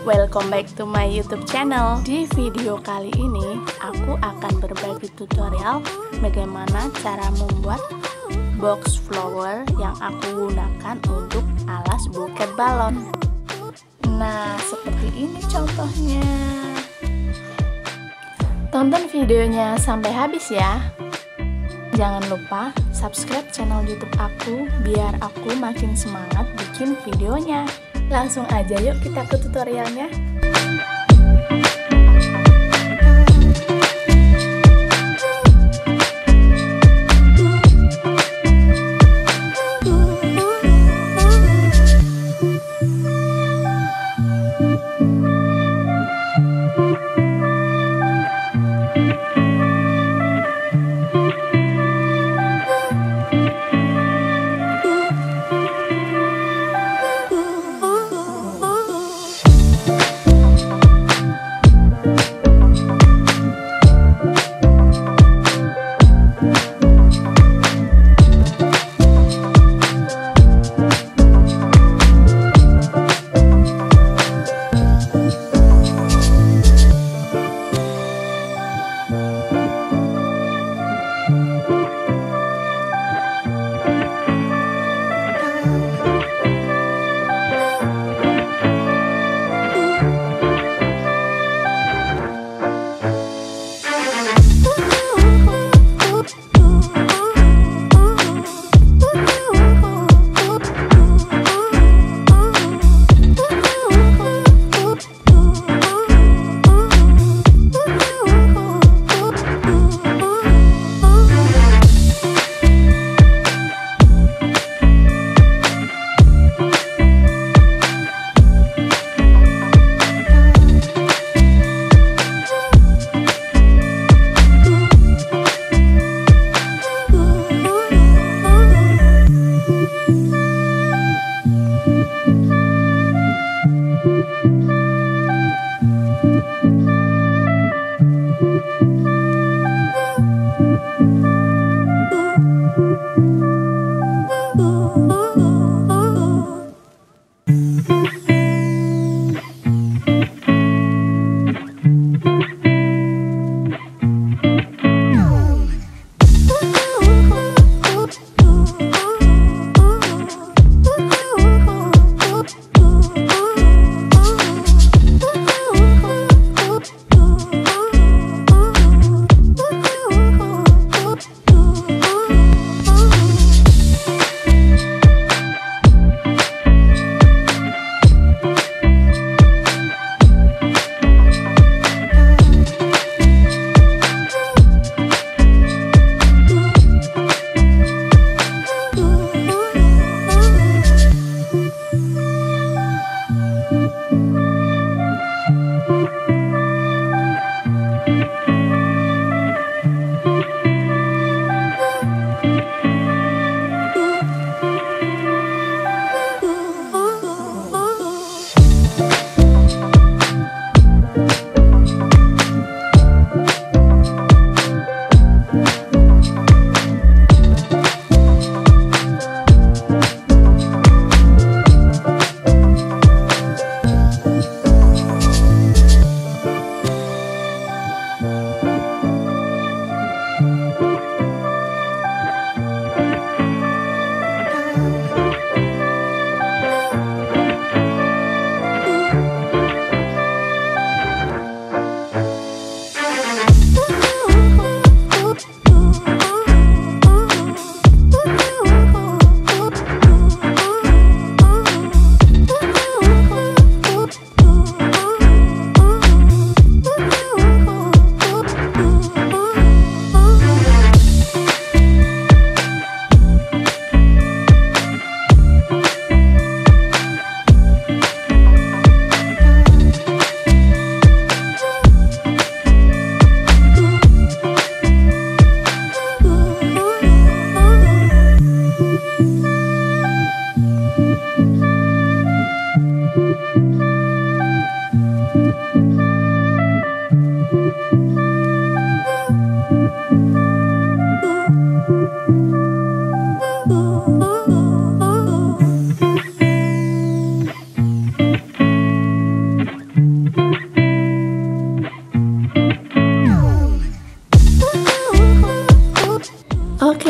Welcome back to my YouTube channel. Di video kali ini, aku akan berbagi tutorial bagaimana cara membuat box flower yang aku gunakan untuk alas buket balon. Nah, seperti ini contohnya. Tonton videonya sampai habis ya. Jangan lupa subscribe channel YouTube aku biar aku makin semangat bikin videonya. Langsung aja yuk kita ke tutorialnya.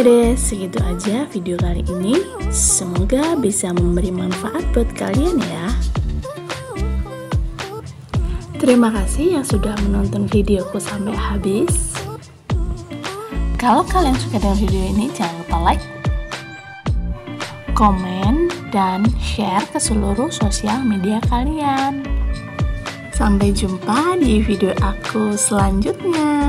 Oke deh, segitu aja video kali ini. Semoga bisa memberi manfaat buat kalian ya. Terima kasih yang sudah menonton videoku sampai habis. Kalau kalian suka dengan video ini, jangan lupa like, komen, dan share ke seluruh sosial media kalian. Sampai jumpa di video aku selanjutnya.